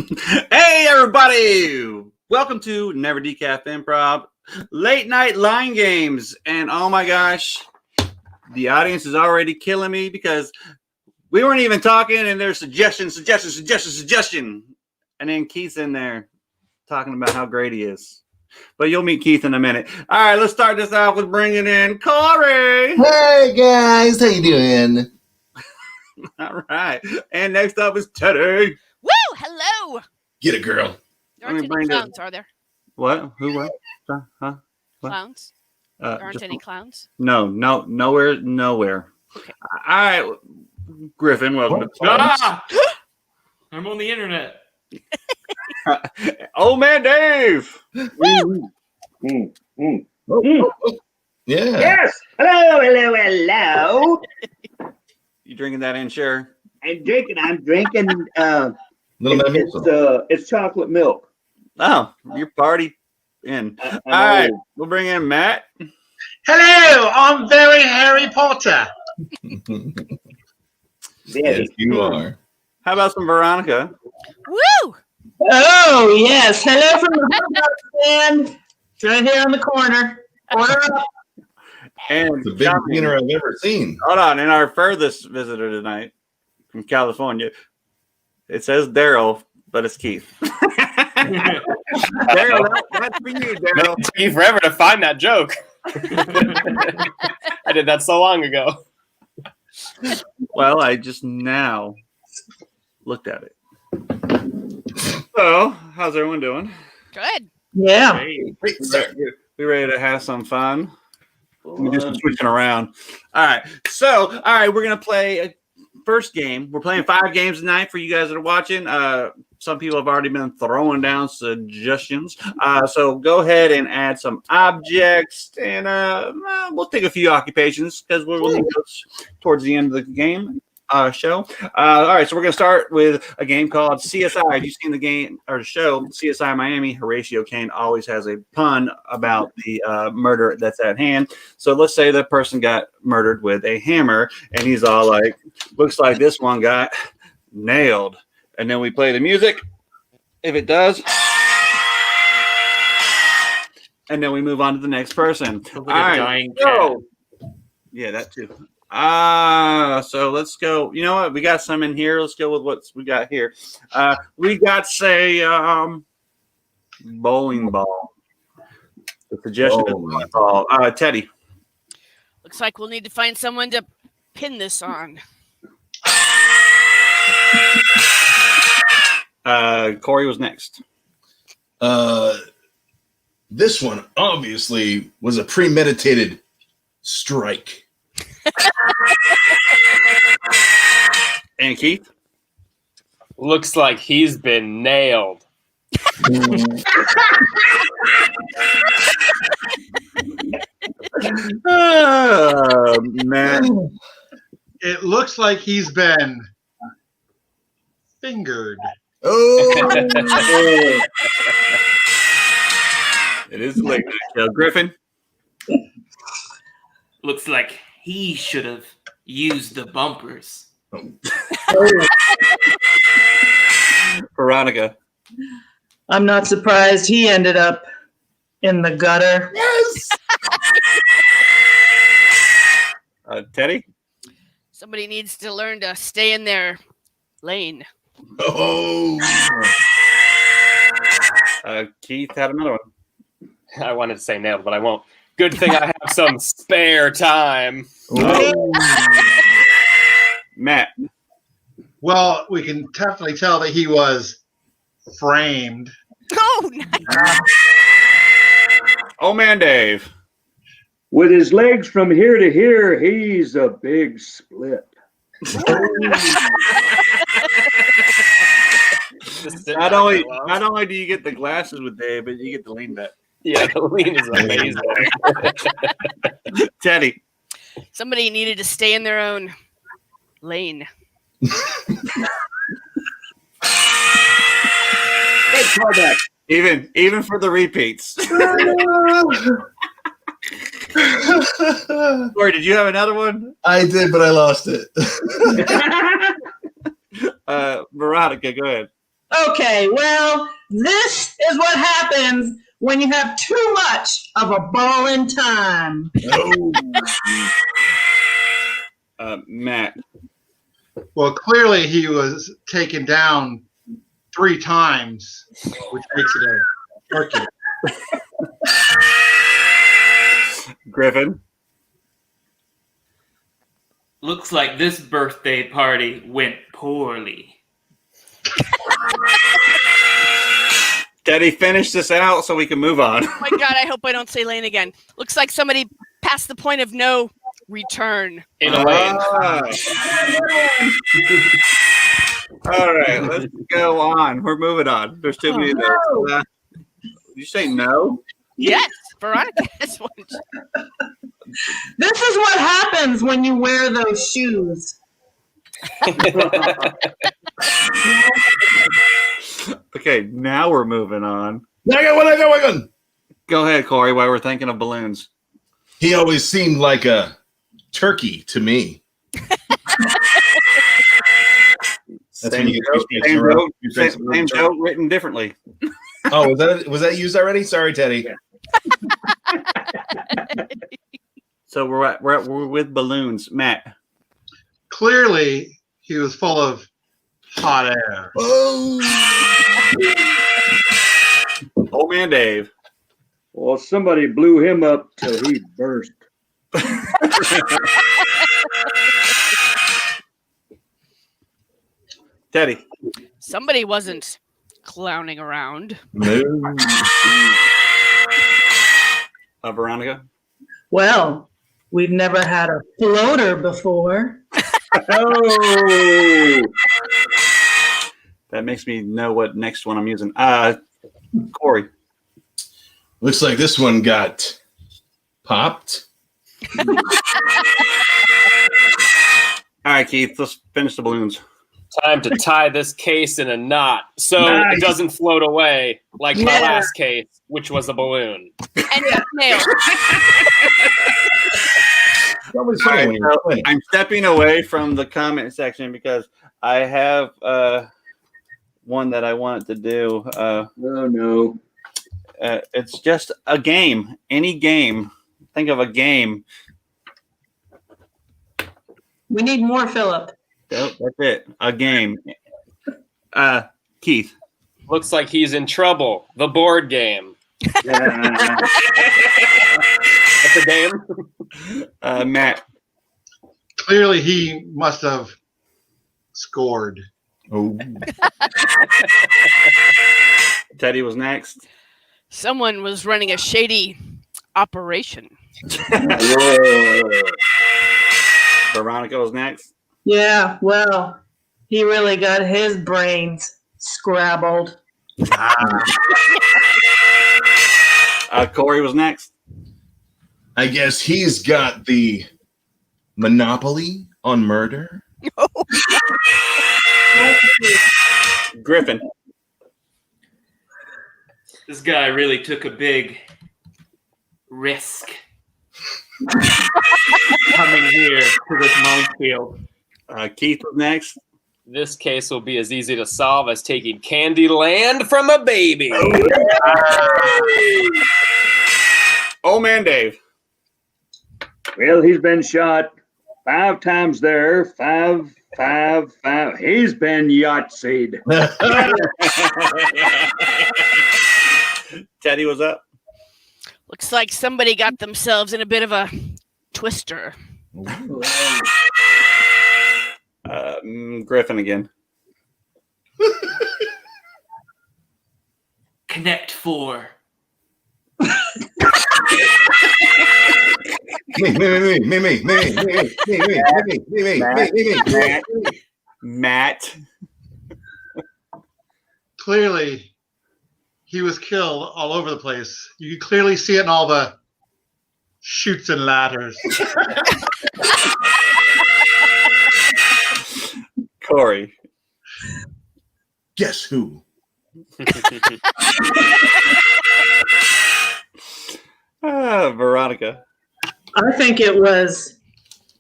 Hey, everybody! Welcome to Never Decaf Improv Late Night Line Games. And oh my gosh, the audience is already killing me because we weren't even talking and there's suggestion. And then Keith's in there talking about how great he is. But you'll meet Keith in a minute. All right, let's start this off with bringing in Corey. Hey, guys. How you doing? All right. And next up is Teddy. Woo! Hello! Get it, girl. There aren't any clowns, are there? What? Who? What? Huh? What? Clowns? There aren't any clowns? No, nowhere. Okay. All right, Griffin, welcome to I'm on the internet. Old Man Dave. Yeah. Yes. Hello. You drinking that in, sure? I'm drinking. Little bit of milk. It's chocolate milk. Oh, your party in. I All right, we'll bring in Matt. Hello, I'm very Harry Potter. Yes, you are. How about some Veronica? Woo! Oh yes, hello from the stand. Right here on the corner. Order up. And The biggest dinner I've ever seen. hold on, and our furthest visitor tonight from California. It says Daryl, but it's Keith. Daryl, that's for you, Daryl. It took you forever to find that joke. I did that so long ago. Well, I just now looked at it. So, how's everyone doing? Good. Yeah. Great start. We ready to have some fun? Let me do some switching around. All right. So, we're going to play a first game. We're playing 5 games tonight for you guys that are watching. Some people have already been throwing down suggestions. So go ahead and add some objects, and we'll take a few occupations because we're going to go towards the end of the game show. All right, so we're going to start with a game called CSI. Have you seen the game or the show CSI Miami? Horatio Caine always has a pun about the murder that's at hand. So let's say the person got murdered with a hammer, and he's all like, looks like this one got nailed. And then we play the music, if it does. And then we move on to the next person. All right, so, yeah, that too. So let's go. You know what? We got some in here. Let's go with what we got here. We got, say, bowling ball. The suggestion is bowling ball. Teddy. Looks like we'll need to find someone to pin this on. Corey was next. This one obviously was a premeditated strike. And Keith. Looks like he's been nailed. Man. It looks like he's been fingered. Oh, It is late. Griffin. Looks like he should have used the bumpers. Veronica. I'm not surprised he ended up in the gutter. yes. Teddy. Somebody needs to learn to stay in their lane. Oh. Keith had another one. I wanted to say nailed, but I won't. Good thing I have some spare time. Matt. Well, we can definitely tell that he was framed. Oh, nice. Old Man Dave. With his legs from here to here, he's a big split. Not only do you get the glasses with Dave, but you get the lean back. Yeah, the lean is amazing. Teddy. Somebody needed to stay in their own lane. Good callback. Even for the repeats. Corey, did you have another one? I did, but I lost it. Veronica, go ahead. Okay, well, this is what happens when you have too much of a ball in time. Oh. Matt. Well, clearly he was taken down 3 times, which makes it a turkey. Griffin. Looks like this birthday party went poorly. Teddy, finish this out so we can move on. Oh my God, I hope I don't say Lane again. Looks like somebody passed the point of no return. In a lane. All right, let's go on. We're moving on. There's too many of those. Did you say no? Yes, Veronica has one. This is what happens when you wear those shoes. Okay, now we're moving on. I got one. Go ahead, Corey, while we're thinking of balloons. He always seemed like a turkey to me. That's when you get two strikes in a row. Two strikes in a row. Same joke written differently. Oh, was that used already? Sorry, Teddy. So we're with balloons. Matt. Clearly, he was full of hot air. Oh. Old man Dave. Well, somebody blew him up till he burst. Teddy. Somebody wasn't clowning around. No. Veronica. Well, we've never had a floater before. Oh, That makes me know what next one I'm using. Corey. Looks like this one got popped. All right, Keith, let's finish the balloons. Time to tie this case in a knot so Nice. it doesn't float away like my Yeah. last case, which was a balloon. And got nailed. It's always All funny right, when you're so winning. I'm stepping away from the comment section because I have one that I wanted to do. oh no. It's just a game. Any game. Think of a game. We need more, Philip. Yep, that's it. A game. Keith. Looks like he's in trouble. The board game. Yeah. That's a game. Matt. Clearly, he must have scored. Oh. Teddy was next. Someone was running a shady operation. Whoa. Veronica was next. Yeah, well, he really got his brains scrabbled. Corey was next. I guess he's got the monopoly on murder. Griffin. This guy really took a big risk coming here to this minefield. Keith was next. This case will be as easy to solve as taking Candyland from a baby. Old man Dave. Well, he's been shot 5 times there. 5, 5, 5. He's been Yahtzeed. Teddy was up. Looks like somebody got themselves in a bit of a twister. Griffin again. Connect 4. Matt. Clearly, he was killed all over the place. You can clearly see it in all the chutes and ladders. Corey. Guess who? Veronica. I think it was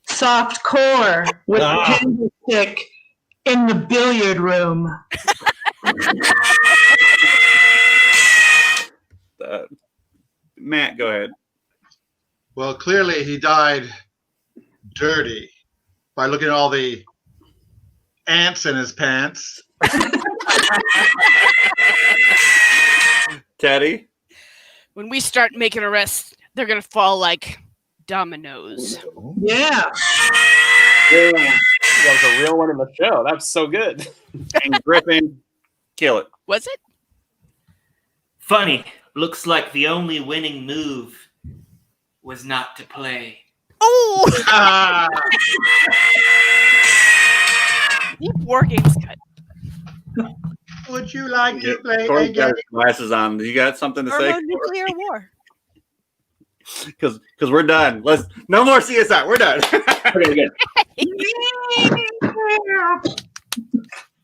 soft core with Ah. the candlestick in the billiard room. Matt, go ahead. Well, clearly he died dirty by looking at all the ants in his pants. Teddy. When we start making arrests, they're gonna fall like dominoes. Yeah. That was a real one in the show. That was so good. And Griffin, kill it. Was it? Funny. Looks like the only winning move was not to play. Oh! Ah, War games cut. would you like to play Corey's a got game? his glasses on. You got something to say? Thermonuclear war. Because we're done. No more CSI. We're done. Okay, good.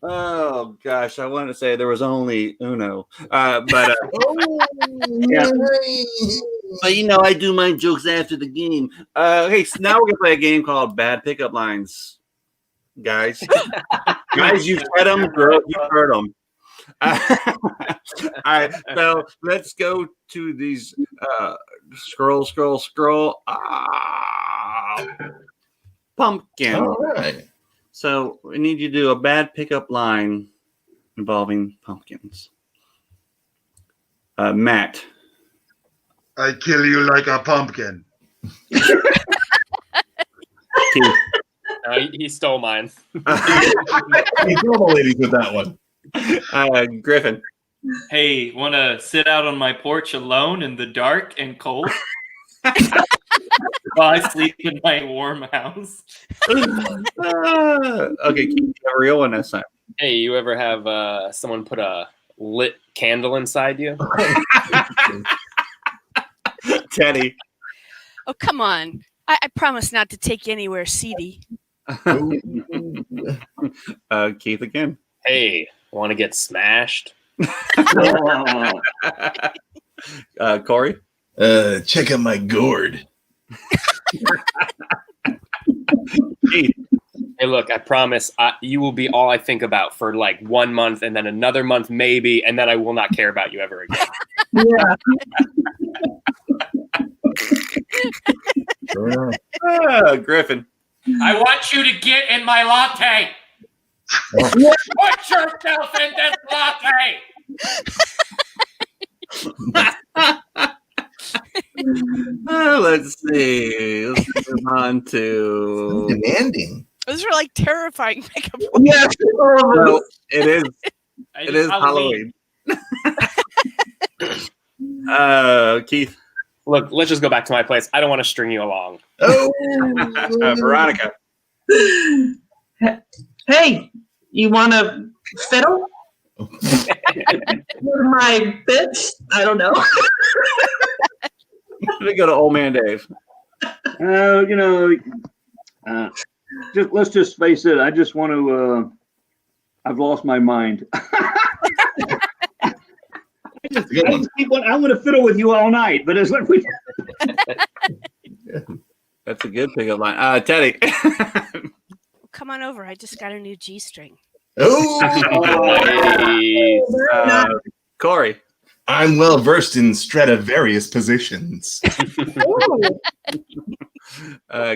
Oh gosh, I wanted to say there was only Uno, but Yeah. but you know I do my jokes after the game. Okay, so now we're gonna play a game called Bad Pickup Lines, guys. Guys, you've read them, girl, you've heard them. All right, so let's go to these. Scroll. Pumpkin. All right. So we need you to do a bad pickup line involving pumpkins. Matt. I kill you like a pumpkin. Keith. He stole mine. You kill the ladies with that one. Griffin. Hey, want to sit out on my porch alone in the dark and cold while I sleep in my warm house? Okay, Keith, you have a real one this time. Hey, you ever have someone put a lit candle inside you? Teddy. Oh, come on. I promise not to take you anywhere seedy. Keith again. Hey, want to get smashed? Corey. Check out my gourd. Keith. Hey, look, I promise you will be all I think about for like 1 month and then another month maybe, and then I will not care about you ever again. Yeah. Griffin. I want you to get in my latte. Put yourself in this latte. Let's see. Let's move on to. Demanding. Those are like terrifying pickup Yes. Well, it is. It is Halloween. Keith. Look, let's just go back to my place. I don't want to string you along. Oh, Veronica. Hey, you want to fiddle? With my bitch? I don't know. Let me go to Old Man Dave. Let's just face it. I just want to. I've lost my mind. I want to fiddle with you all night, but it's like we. That's a good pickup line. Teddy. Come on over. I just got a new G string. oh. Corey. I'm well versed in Stradivarius positions.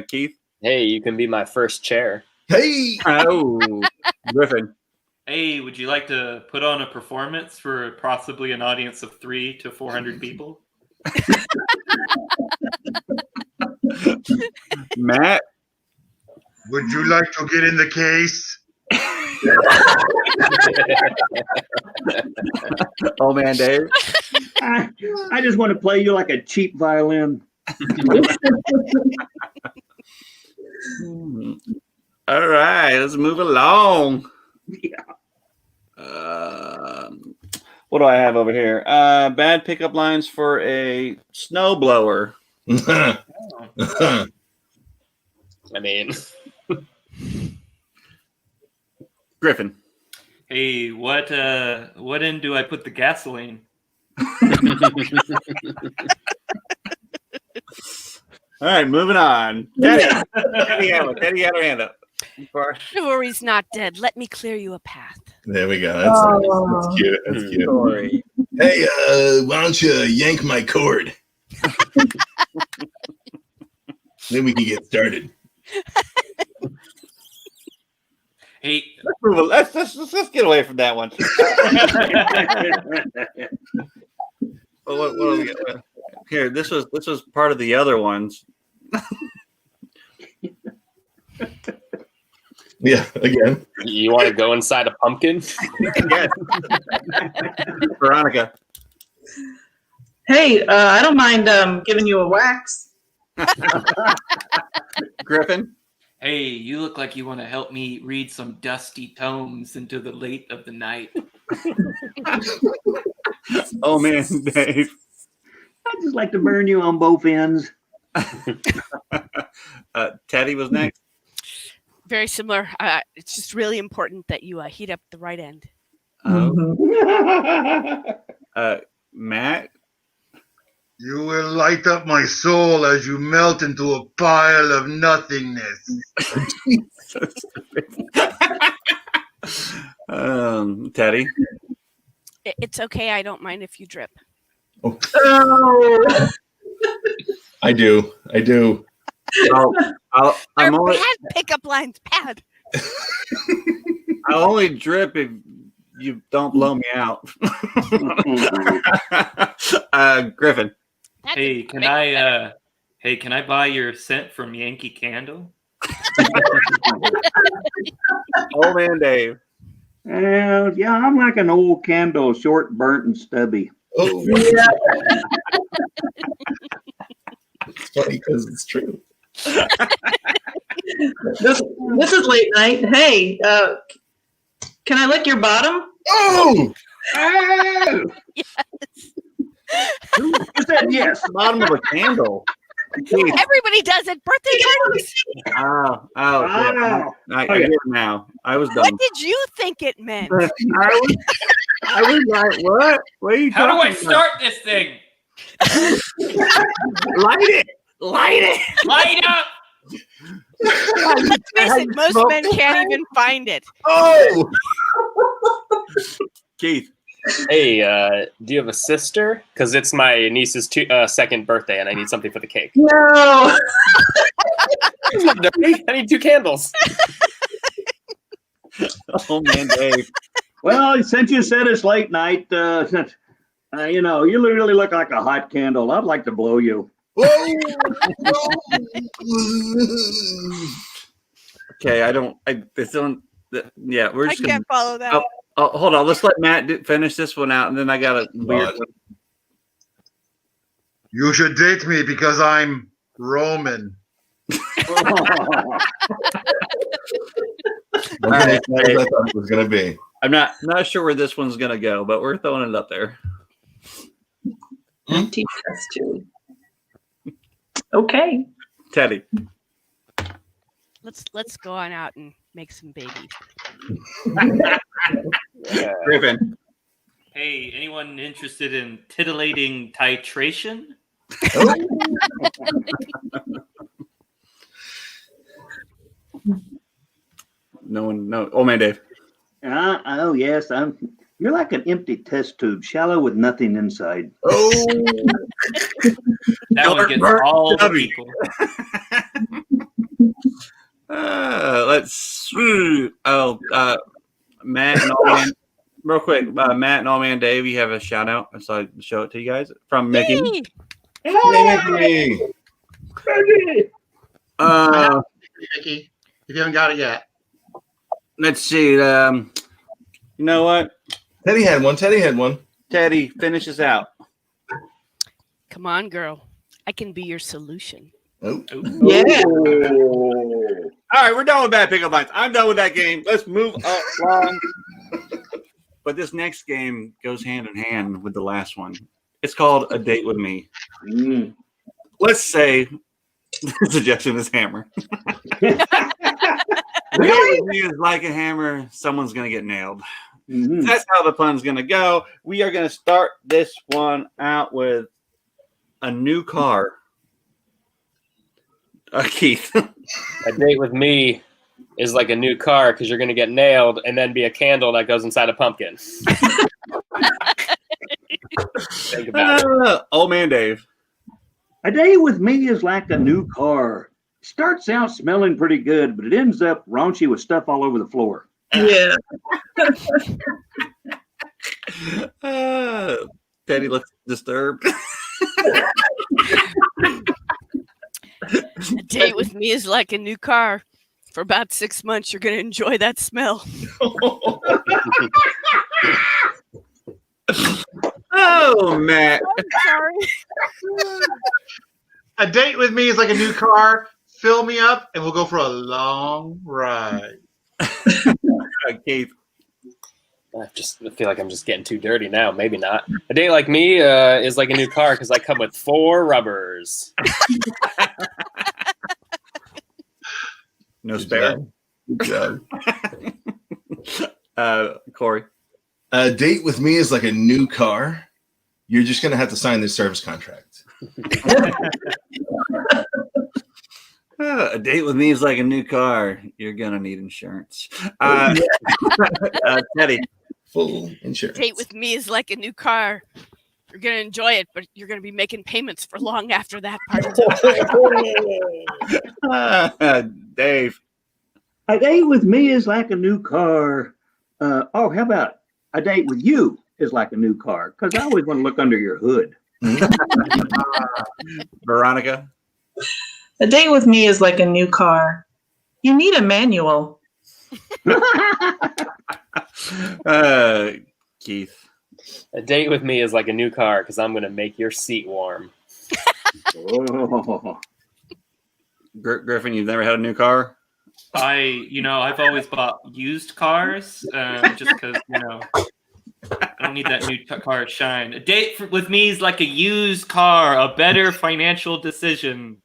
Keith. Hey, you can be my first chair. Hey. Oh, Griffin. Hey, would you like to put on a performance for possibly an audience of 300 to 400 people? Matt. Would you like to get in the case? Old Man Dave. I just want to play you like a cheap violin. All right, let's move along. Yeah. What do I have over here? Bad pickup lines for a snowblower. I mean, Griffin. Hey, what end do I put the gasoline? All right, moving on. Teddy. Teddy had her hand up. Chivalry's not dead. Let me clear you a path. There we go. That's cute. That's cute. Sorry. Hey, why don't you yank my cord? Then we can get started. Hey, Let's get away from that one. What do we get? Here, this was part of the other ones. Yeah, again. You want to go inside a pumpkin? Yes. Veronica. Hey, I don't mind giving you a wax. Griffin. hey, you look like you want to help me read some dusty tomes into the late of the night. Oh man, Dave. I'd just like to burn you on both ends. Teddy was next. Very similar. It's just really important that you heat up the right end. Matt. You will light up my soul as you melt into a pile of nothingness. Teddy. It's okay. I don't mind if you drip. Oh. I do. I'm only. Bad pickup lines. Bad. I'll only drip if you don't blow me out. Griffin. That Hey, didn't can make I buy your scent from Yankee Candle? Old man Dave. Yeah, I'm like an old candle, short, burnt, and stubby. Oh, it's funny because it's true. This is late night. Hey, can I lick your bottom? Oh, Oh! Yes. Who said yes? Bottom of a candle. Everybody does it. Birthday parties. Yeah. Wow. I get it now. I was What dumb. did you think it meant? I was like, what? What are you How do I talking about? start this thing? Light it. Light it. Light up! Let's face it, most men can't even find it. oh! Keith. Hey, do you have a sister? Because it's my niece's second birthday, and I need something for the cake. No. I need 2 candles. Oh man, Dave. Well, since you said it's late night, you really look like a hot candle. I'd like to blow you. Okay, yeah, we're I just gonna. can't follow that. Oh, hold on. Let's let Matt finish this one out, and then I got a weird. You should date me because I'm Roman. All right, I thought it was gonna be. I'm not sure where this one's gonna go, but we're throwing it up there. Teach us to. Okay. Teddy. Let's go on out and make some babies. Griffin. Hey, anyone interested in titillating titration? No one. No. Old man Dave. Oh yes, you're like an empty test tube, shallow with nothing inside. Oh, That one gets Bert all the Stubby. people. Let's. Matt and Old Man. Real quick, Matt and Old Man Dave, you have a shout out. So I show it to you guys from Mickey. Yay! hey. Mickey, if you haven't got it yet. Let's see. You know what? Teddy had one. Teddy, finish us out. Come on, girl. I can be your solution. Oh. Yeah. All right, we're done with bad pickup lines. I'm done with that game. Let's move along. But this next game goes hand in hand with the last one. It's called A Date with Me. Let's say the suggestion is hammer. A Date with Me is like a hammer. Someone's going to get nailed. That's how the fun's going to go. We are going to start this one out with a new car. Keith. A date with me is like a new car because you're going to get nailed and then be a candle that goes inside a pumpkin. Think about it. Old man Dave. A day with me is like a new car. Starts out smelling pretty good, but it ends up raunchy with stuff all over the floor. Yeah. Teddy looks disturbed. A date with me is like a new car. For about 6 months, you're going to enjoy that smell. Oh, Matt. I'm sorry. A date with me is like a new car. Fill me up, and we'll go for a long ride. Keith. I feel like I'm just getting too dirty now. Maybe not. A date like me is like a new car because I come with 4 rubbers. No spare. Good job. Corey. A date with me is like a new car. You're just going to have to sign this service contract. A date with me is like a new car. You're going to need insurance. Teddy. Full insurance. Date with me is like a new car. You're going to enjoy it, but you're going to be making payments for long after that part of time. Dave. A date with me is like a new car. How about a date with you is like a new car? Because I always want to look under your hood. Veronica. A date with me is like a new car. You need a manual. Keith. A date with me is like a new car because I'm going to make your seat warm. Oh. Griffin, you've never had a new car? I've always bought used cars just because, I don't need that new car to shine. A date with me is like a used car, a better financial decision.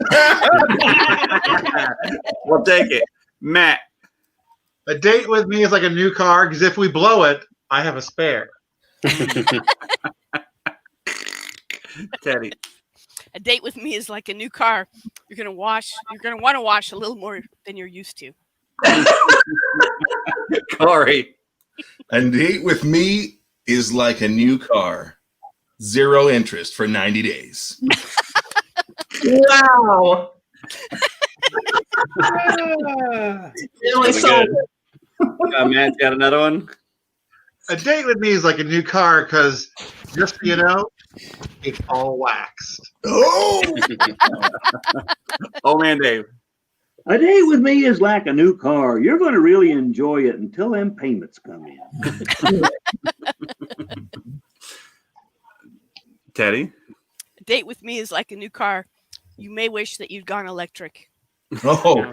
We'll take it. Matt. A date with me is like a new car because if we blow it, I have a spare. Teddy. A date with me is like a new car. You're going to want to wash a little more than you're used to. Corey. A date with me is like a new car. 0 interest for 90 days. Wow. Really sold it. Matt's got another one. A date with me is like a new car because, just so you know, it's all waxed. Oh! Oh, man, Dave. A date with me is like a new car. You're going to really enjoy it until them payments come in. Teddy. A date with me is like a new car. You may wish that you'd gone electric. Oh.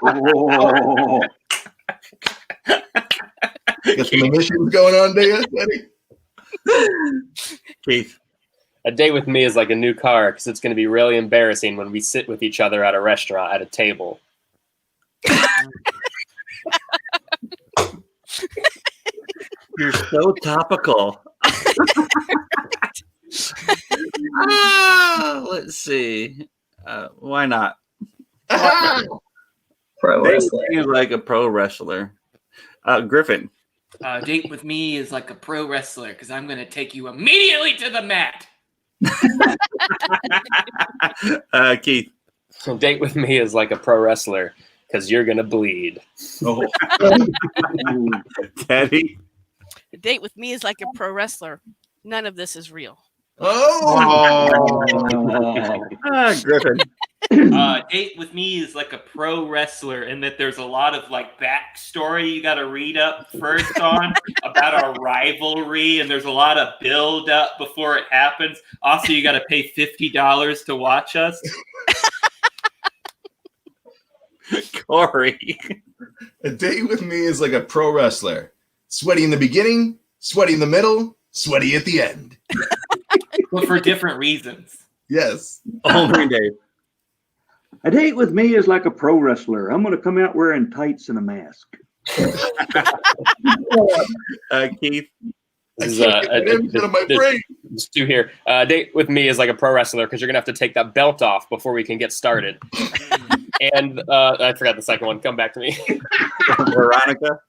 Oh. Got some emissions going on there, Teddy? Keith. A date with me is like a new car because it's going to be really embarrassing when we sit with each other at a restaurant at a table. You're so topical. Let's see. Why not? Pro wrestler. He's like a pro wrestler. Griffin. Date with me is like a pro wrestler because I'm going to take you immediately to the mat. Keith. A date with me is like a pro wrestler because you're going to bleed. Oh. Teddy. A date with me is like a pro wrestler. None of this is real. Oh. Griffin. Date with me is like a pro wrestler in that there's a lot of backstory you got to read up first on about our rivalry, and there's a lot of build up before it happens. Also, you got to pay $50 to watch us. Corey. A date with me is like a pro wrestler. Sweaty in the beginning, sweaty in the middle, sweaty at the end. But for different reasons. Yes. Oh, man, Dave. A date with me is like a pro wrestler. I'm going to come out wearing tights and a mask. Keith. This is, Out of my brain. There's 2 here. Date with me is like a pro wrestler because you're going to have to take that belt off before we can get started. And I forgot the second one. Come back to me. Veronica.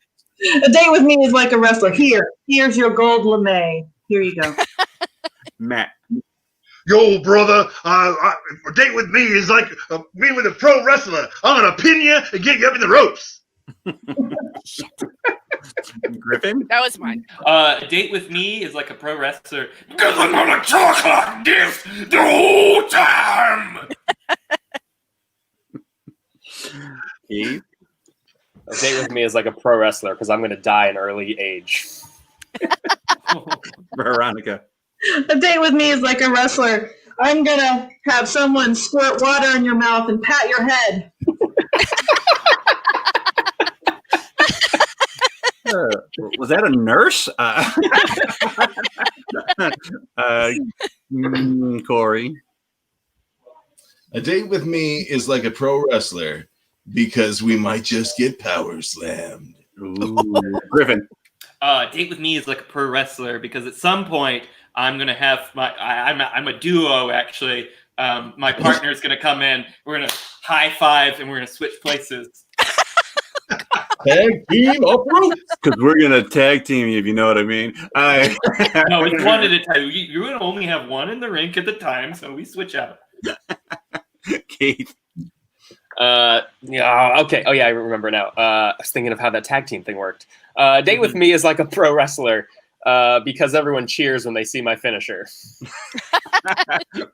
A date with me is like a wrestler. Here's your gold lame. Here you go. Matt. Yo, brother, a date with me is like me with a pro wrestler. I'm gonna pin you and get you up in the ropes. Griffin. That was mine. A date with me is like a pro wrestler. Because I'm gonna talk like this the whole time. Keith. A date with me is like a pro wrestler because I'm going to die an early age. Veronica. A date with me is like a wrestler. I'm gonna have someone squirt water in your mouth and pat your head. Was that a nurse? Corey. A date with me is like a pro wrestler because we might just get power slammed. Ooh. Griffin. Date with me is like a pro wrestler because at some point I'm gonna have I'm a duo actually. My partner's gonna come in. We're gonna high five and we're gonna switch places. Tag team approach. Because we're gonna tag team you, if you know what I mean. No, it's one at a time. You're gonna only have one in the rink at the time, so we switch out. Keith. Yeah. Okay. Oh yeah, I remember now. I was thinking of how that tag team thing worked. Date with me is like a pro wrestler because everyone cheers when they see my finisher.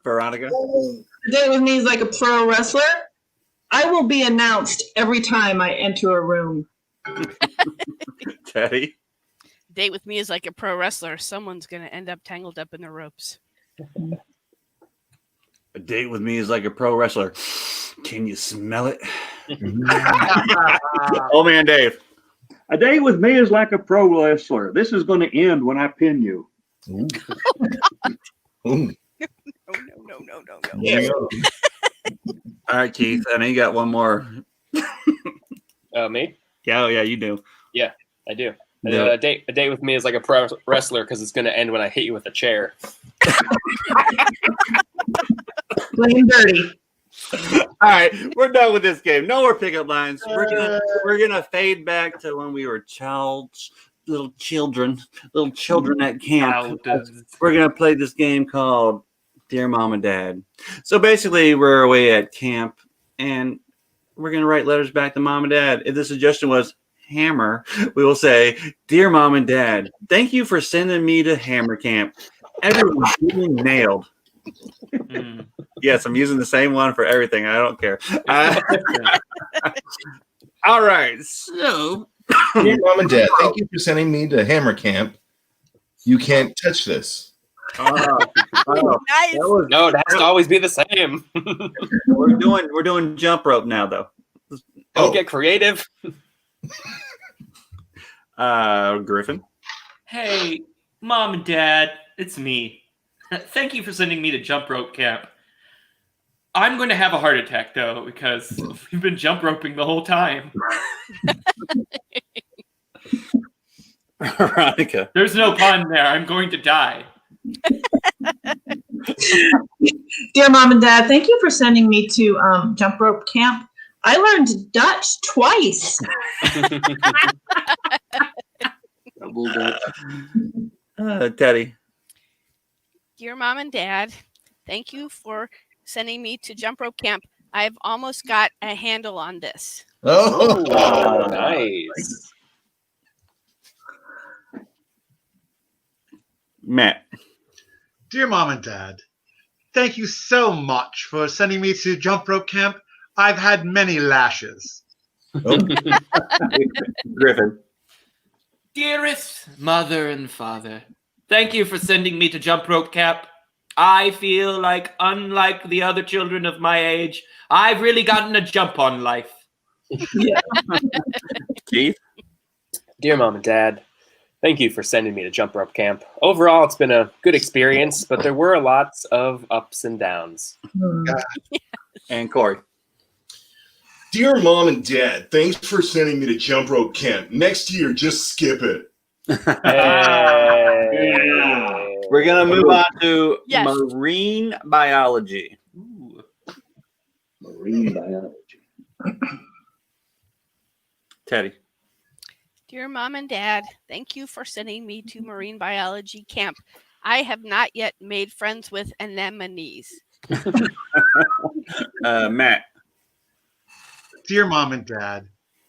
Veronica. A date with me is like a pro wrestler. I will be announced every time I enter a room. Teddy. Date with me is like a pro wrestler. Someone's going to end up tangled up in the ropes. A date with me is like a pro wrestler. Can you smell it? Oh man, Dave. A date with me is like a pro wrestler. This is going to end when I pin you. Ooh. No, no, no, no, no, no. Yeah. All right, Keith. I know you got one more. Me? Yeah, oh, yeah, you do. I do. Yeah. A date with me is like a pro wrestler because it's going to end when I hit you with a chair. Plain dirty. All right, we're done with this game. No more pickup lines. We're gonna fade back to when we were little children at camp. We're gonna play this game called Dear Mom and Dad. So basically, we're away at camp, and we're gonna write letters back to Mom and Dad. If the suggestion was Hammer, we will say, "Dear Mom and Dad, thank you for sending me to Hammer Camp. Everyone's getting nailed." Yes, I'm using the same one for everything. I don't care. All right. So, Dear Mom and Dad, thank you for sending me to Hammer Camp. You can't touch this. Nice. No, it has to always be the same. we're doing jump rope now, though. Don't get creative. Griffin. Hey, Mom and Dad, it's me. Thank you for sending me to jump rope camp. I'm going to have a heart attack, though, because we've been jump roping the whole time. Veronica. There's no pun there. I'm going to die. Dear Mom and Dad, thank you for sending me to jump rope camp. I learned Dutch twice. Teddy. Dear Mom and Dad, thank you for sending me to jump rope camp. I've almost got a handle on this. Oh, Nice. Matt. Dear Mom and Dad, thank you so much for sending me to jump rope camp. I've had many lashes. Griffin. Dearest mother and father, thank you for sending me to jump rope camp. I feel like, unlike the other children of my age, I've really gotten a jump on life. Keith. Dear Mom and Dad, thank you for sending me to jump rope camp. Overall, it's been a good experience, but there were lots of ups and downs. And Corey. Dear Mom and Dad, thanks for sending me to Jump Rope Camp. Next year, just skip it. We're going to move on to Yes. marine biology. Ooh. Marine biology. Teddy. Dear Mom and Dad, thank you for sending me to marine biology camp. I have not yet made friends with anemones. Matt. Dear Mom and Dad,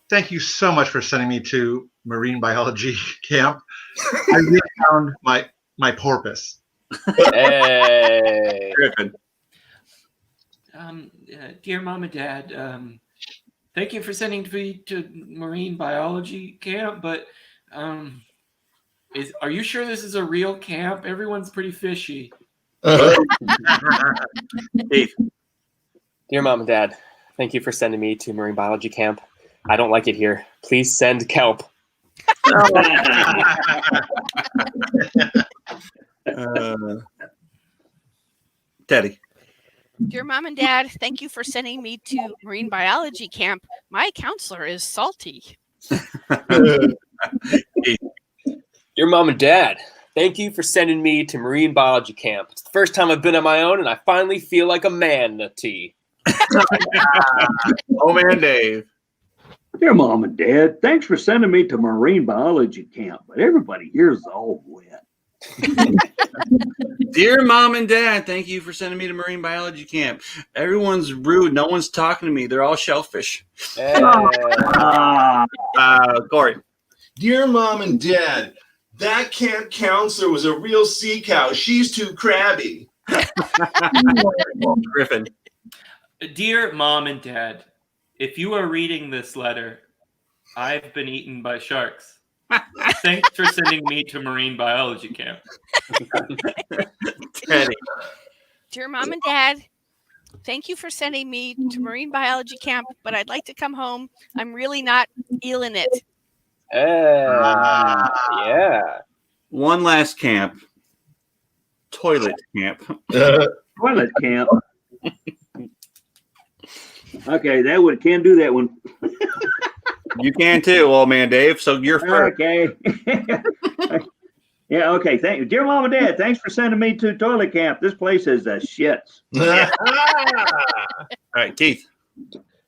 thank you so much for sending me to marine biology camp. I really found my porpoise. Hey. Griffin. Dear Mom and Dad, thank you for sending me to marine biology camp, but are you sure this is a real camp? Everyone's pretty fishy. Keith. Dear Mom and Dad, thank you for sending me to marine biology camp. I don't like it here. Please send kelp. Teddy. Dear Mom and Dad, thank you for sending me to marine biology camp. My counselor is salty. Dear Mom and Dad, thank you for sending me to marine biology camp. It's the first time I've been on my own, and I finally feel like a man-atee. Oh man, Dave. Dear Mom and Dad, thanks for sending me to marine biology camp, but everybody here's all wet. Dear Mom and Dad, thank you for sending me to marine biology camp. Everyone's rude. No one's talking to me. They're all shellfish. Hey. Corey. Dear Mom and Dad, that camp counselor was a real sea cow. She's too crabby. Griffin. Dear Mom and Dad, if you are reading this letter, I've been eaten by sharks. Thanks for sending me to marine biology camp. Teddy. Dear Mom and Dad, thank you for sending me to marine biology camp, but I'd like to come home. I'm really not feeling it. Yeah. One last camp. Toilet camp. Toilet camp. Okay, can't do that one. You can too, old man Dave. So you're first. Okay. Yeah, okay. Thank you. Dear Mom and Dad, thanks for sending me to toilet camp. This place is the shits. All right, Keith.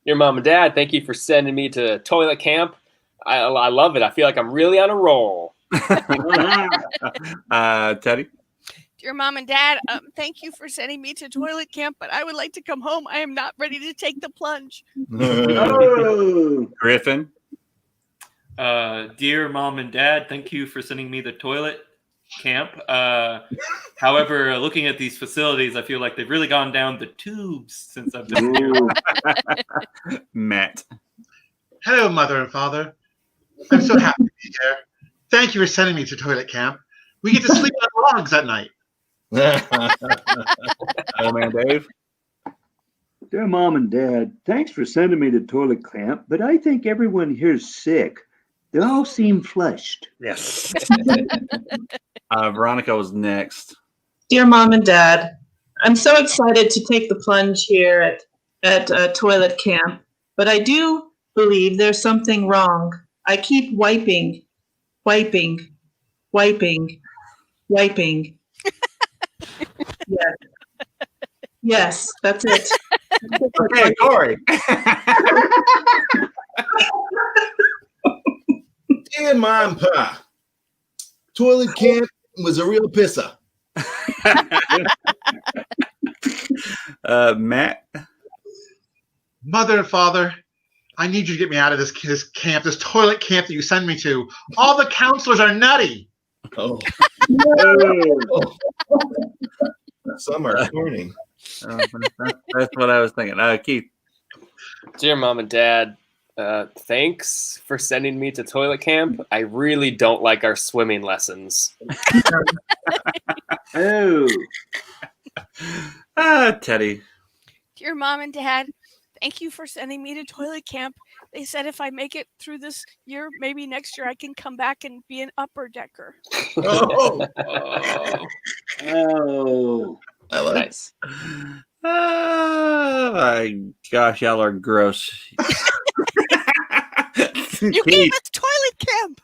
Dear Mom and Dad, thank you for sending me to toilet camp. I love it. I feel like I'm really on a roll. Teddy. Dear Mom and Dad, thank you for sending me to toilet camp, but I would like to come home. I am not ready to take the plunge. Oh. Griffin. Dear Mom and Dad, thank you for sending me to toilet camp. However, looking at these facilities, I feel like they've really gone down the tubes since I've been here. Matt. Hello, Mother and Father. I'm so happy to be here. Thank you for sending me to toilet camp. We get to sleep on logs at night. Old man Dave. Dear Mom and Dad, thanks for sending me to toilet camp, but I think everyone here's sick. They all seem flushed. Yes. Veronica was next. Dear Mom and Dad, I'm so excited to take the plunge here at toilet camp, but I do believe there's something wrong. I keep wiping. Yes. Yes, that's it. Okay, Corey. Dear Mom and Pa, toilet camp was a real pisser. Matt. Mother and Father, I need you to get me out of this camp, this toilet camp that you send me to. All the counselors are nutty. Oh. Some are corny. That's what I was thinking. Keith. Dear Mom and Dad, thanks for sending me to toilet camp. I really don't like our swimming lessons. Oh. Teddy. Dear Mom and Dad, thank you for sending me to toilet camp. They said if I make it through this year, maybe next year I can come back and be an upper decker. Oh. Oh. I like Nice. Oh my gosh, y'all are gross. You gave us toilet camp.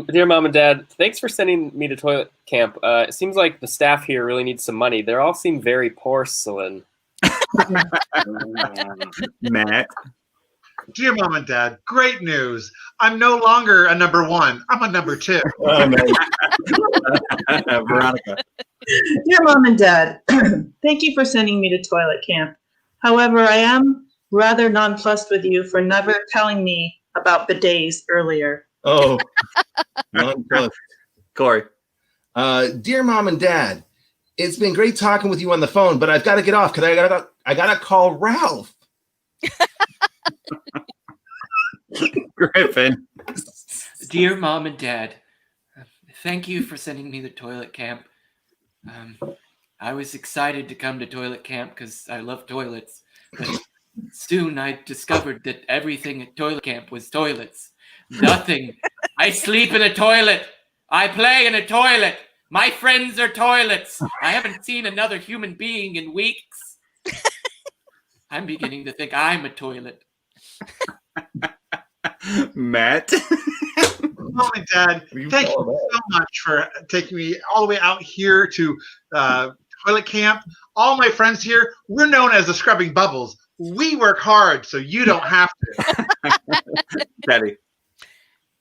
Dear Mom and Dad, thanks for sending me to toilet camp. It seems like the staff here really needs some money. They all seem very porcelain. Matt. Dear Mom and Dad, great news. I'm no longer a number 1. I'm a number 2. Oh, man. Veronica. Dear Mom and Dad, thank you for sending me to toilet camp. However, I am rather nonplussed with you for never telling me about bidets earlier. Oh. Non-plus. Corey. Dear Mom and Dad, it's been great talking with you on the phone, but I've got to get off because I gotta call Ralph. Griffin. Dear Mom and Dad, thank you for sending me to toilet camp. I was excited to come to toilet camp because I love toilets, but soon I discovered that everything at toilet camp was toilets. Nothing. I sleep in a toilet. I play in a toilet. My friends are toilets. I haven't seen another human being in weeks. I'm beginning to think I'm a toilet. Matt. Mom and Dad, thank you so much for taking me all the way out here to toilet camp. All my friends here, we're known as the Scrubbing Bubbles. We work hard, so you don't have to. Teddy.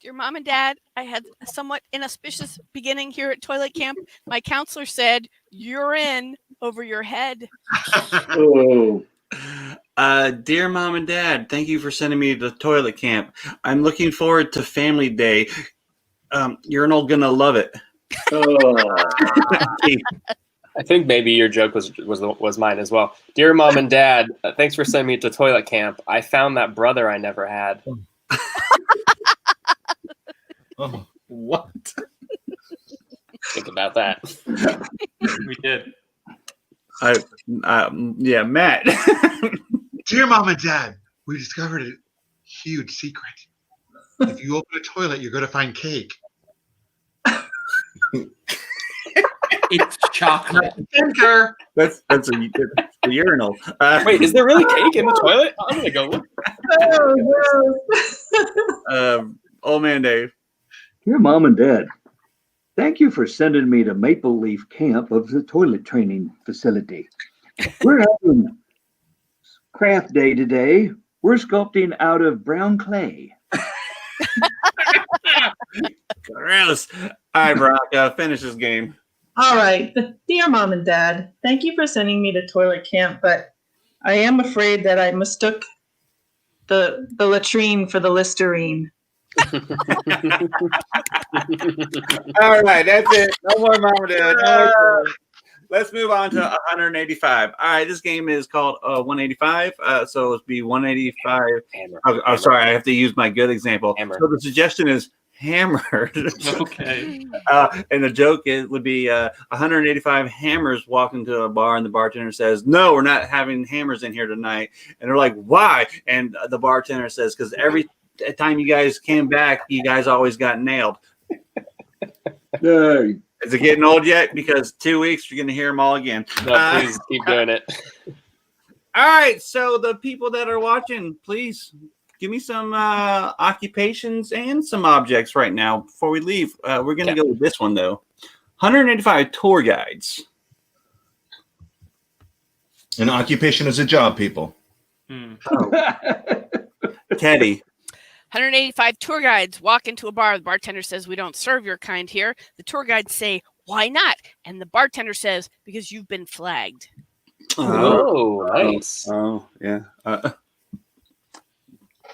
Dear Mom and Dad, I had a somewhat inauspicious beginning here at toilet camp. My counselor said, "You're in over your head." Oh, Dear Mom and Dad, thank you for sending me to toilet camp. I'm looking forward to Family Day. You're all gonna love it. oh. I think maybe your joke was mine as well. Dear Mom and Dad, thanks for sending me to toilet camp. I found that brother I never had. Oh. What? Think about that. We did. Yeah, Matt. Dear Mom and Dad, we discovered a huge secret. If you open a toilet, you're going to find cake. It's chocolate. Thinker. That's a urinal. Wait, is there really cake in the toilet? I'm gonna go look. Old man Dave. Dear Mom and Dad, thank you for sending me to Maple Leaf Camp of the toilet training facility. We're having craft day today. We're sculpting out of brown clay. Gross. All right, Veronica, finish this game. All right. Dear Mom and Dad, thank you for sending me to toilet camp, but I am afraid that I mistook the latrine for the Listerine. All right, that's it. No more Mom and Dad. No more. Let's move on to 185. All right, this game is called 185. So it'll be 185. Hammer. Oh, sorry, I have to use my good example. Hammer. So the suggestion is hammered. Okay. And the joke would be 185 hammers walk into a bar, and the bartender says, "No, we're not having hammers in here tonight." And they're like, "Why?" And the bartender says, "Because every time you guys came back, you guys always got nailed." Hey, Is it getting old yet? Because 2 weeks, you're going to hear them all again. No, please keep doing it. All right. So the people that are watching, please give me some occupations and some objects right now before we leave. We're going to go with this one, though. 185 tour guides. An occupation is a job, people. Teddy. 185 tour guides walk into a bar. The bartender says, "We don't serve your kind here." The tour guides say, "Why not?" And the bartender says, "Because you've been flagged." Oh, nice. Oh, yeah.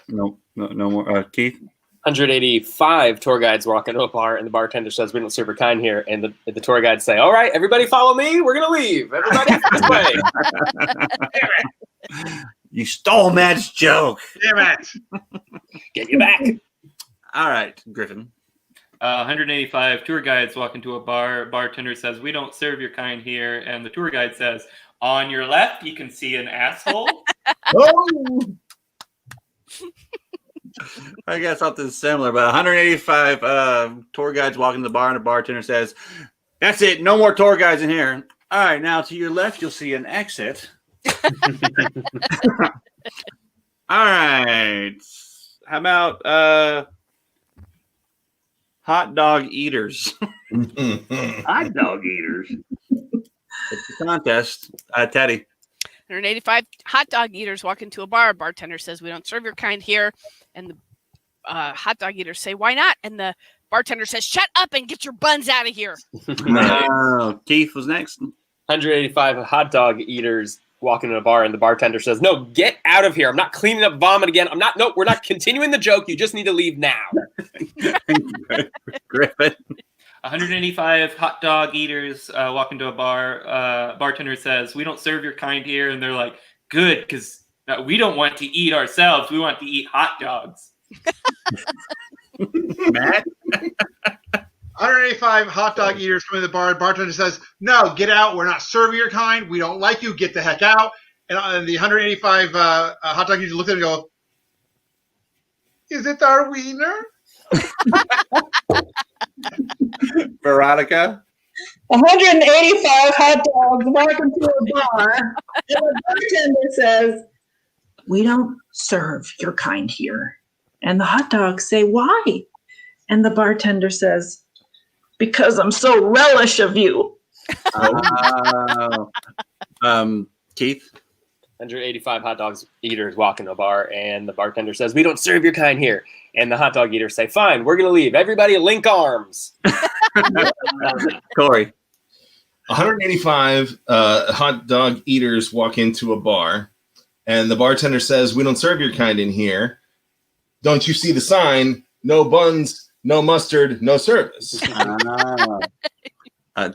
No more. Keith? 185 tour guides walk into a bar, and the bartender says, "We don't serve your kind here." And the tour guides say, "All right, everybody follow me. We're going to leave. Everybody this way." You stole Matt's joke. Damn it. Get you back. All right, Griffin. 185 tour guides walk into a bar. Bartender says, "We don't serve your kind here." And the tour guide says, "On your left, you can see an asshole." Oh! I got something similar, but 185 tour guides walk into the bar, and the bartender says, "That's it. No more tour guides in here." All right, now to your left, you'll see an exit. All right. How about hot dog eaters? hot dog eaters. It's a contest. Teddy. 185 hot dog eaters walk into a bar. Bartender says, "We don't serve your kind here." And the hot dog eaters say, "Why not?" And the bartender says, "Shut up and get your buns out of here." Keith was next. 185 hot dog eaters walk into a bar, and the bartender says, "No, get out of here. I'm not cleaning up vomit again. We're not continuing the joke. You just need to leave now." Griffin. 185 hot dog eaters walk into a bar. Bartender says, "We don't serve your kind here." And they're like, "Good, because we don't want to eat ourselves. We want to eat hot dogs." Matt. 185 hot dog eaters come in the bar. Bartender says, "No, get out. We're not serving your kind. We don't like you. Get the heck out." And the 185 hot dog eaters look at him and go, "Is it our wiener?" Veronica. 185 hot dogs walk into a bar, and the bartender says, "We don't serve your kind here." And the hot dogs say, "Why?" And the bartender says, "Because I'm so relish of you." Keith. 185 hot dogs eaters walk into a bar, and the bartender says, "We don't serve your kind here." And the hot dog eaters say, "Fine, we're going to leave. Everybody link arms." Corey. 185 hot dog eaters walk into a bar, and the bartender says, "We don't serve your kind in here. Don't you see the sign? No buns, no mustard, no service."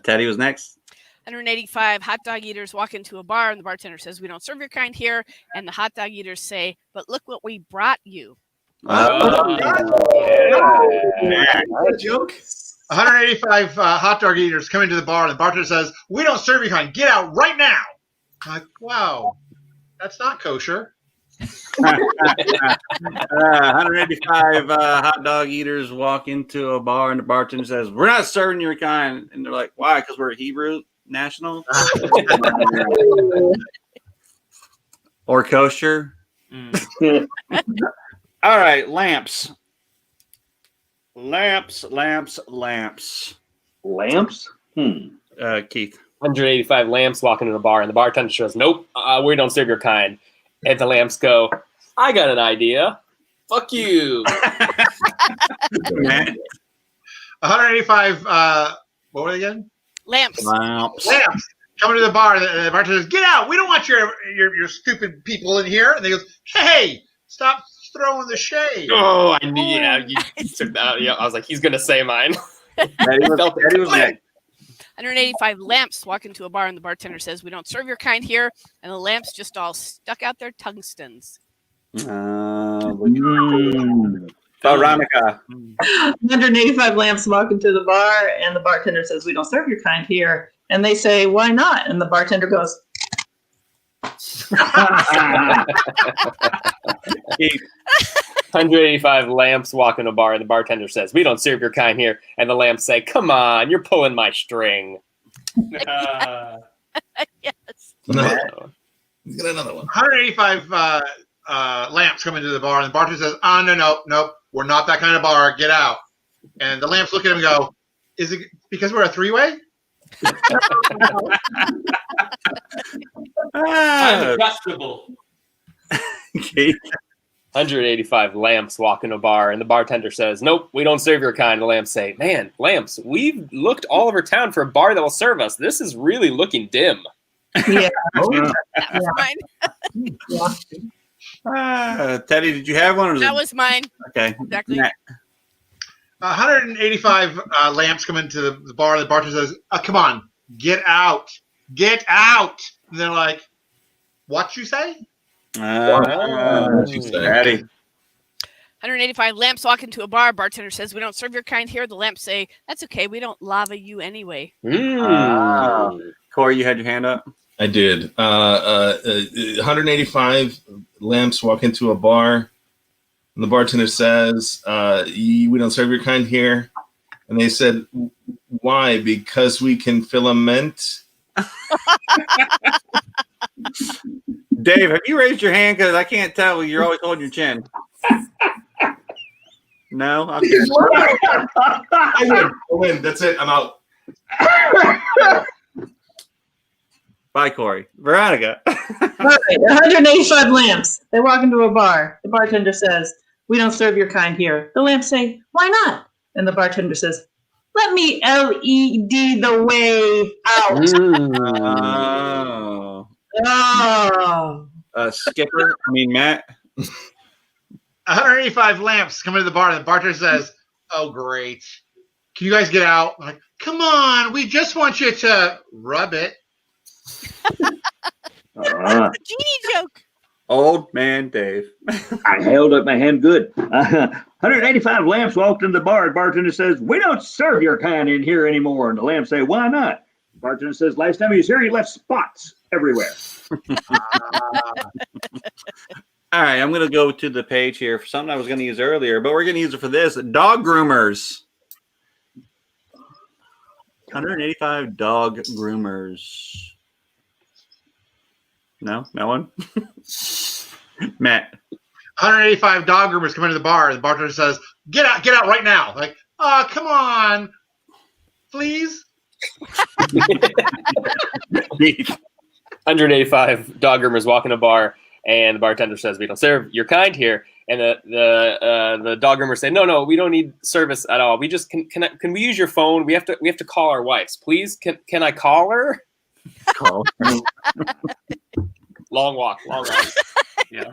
Teddy was next. 185 hot dog eaters walk into a bar, and the bartender says, "We don't serve your kind here." And the hot dog eaters say, "But look what we brought you." Joke. 185 hot dog eaters come into the bar, and the bartender says, "We don't serve your kind. Get out right now." I'm like, wow, that's not kosher. 185 hot dog eaters walk into a bar, and the bartender says, "We're not serving your kind." And they're like, "Why? Because we're Hebrew national or kosher." All right, lamps. Lamps? Keith. 185 lamps walk into the bar, and the bartender says, "Nope, we don't serve your kind." And the lamps go, "I got an idea. Fuck you." 185, what were they again? Lamps. Lamps. Coming to the bar, and the bartender says, "Get out. We don't want your stupid people in here." And they goes, "Hey, stop throwing the shade." Oh, I knew. Yeah, you took that out. Yeah, I was like, he's gonna say mine. Teddy was next. 185 lamps walk into a bar, and the bartender says, "We don't serve your kind here." And the lamps just all stuck out their tungstens. Veronica. 185 lamps walk into the bar, and the bartender says, "We don't serve your kind here." And they say, "Why not?" And the bartender goes, Keith. 185 lamps walk in a bar, and the bartender says, "We don't serve your kind here." And the lamps say, "Come on, you're pulling my string." Yes. No. Let's get another one. 185 lamps come into the bar, and the bartender says, "Nope, we're not that kind of bar. Get out." And the lamps look at him and go, "Is it because we're a three-way?" Unadjustable. Keith. 185 lamps walk in a bar, and the bartender says, "Nope, we don't serve your kind." The lamps say, "Man, lamps, we've looked all over town for a bar that will serve us. This is really looking dim." "Yeah." That was mine. Teddy, did you have one? Or was That it- was mine. okay. Exactly. Matt. 185 lamps come into the bar. The bartender says, "Come on, get out. Get out." And they're like, "What you say?" Teddy. 185 lamps walk into a bar. Bartender says, "We don't serve your kind here." The lamps say, "That's okay. We don't lava you anyway." Corey, you had your hand up. I did. 185 lamps walk into a bar, and the bartender says, "We don't serve your kind here." And they said, "Why? Because we can filament." Dave, have you raised your hand? Because I can't tell. You're always holding your chin. No? Okay. I win. That's it. I'm out. Bye, Corey. Veronica. right, 185 lamps. They walk into a bar. The bartender says, "We don't serve your kind here." The lamps say, "Why not?" And the bartender says, "Let me LED the way out." Oh. Skipper. I mean Matt. 185 lamps come into the bar, and the bartender says, "Oh, great. Can you guys get out?" I'm like, come on, we just want you to rub it. Genie joke. Old man Dave. I held up my hand good. 185 lamps walked into the bar. The bartender says, "We don't serve your kind in here anymore." And the lamps say, "Why not?" The bartender says, "Last time he was here, he left spots everywhere." All right, I'm going to go to the page here for something I was going to use earlier, but we're going to use it for this. Dog groomers. 185 dog groomers. No one? Matt. 185 dog groomers come into the bar. The bartender says, get out right now. Like, oh, come on. Please? 185 dog groomers walk in a bar, and the bartender says, "We don't serve your kind here." And the dog groomers say, "No, we don't need service at all. We just can we use your phone? We have to call our wives, please. Can I call her?" Call. Long walk. Yeah.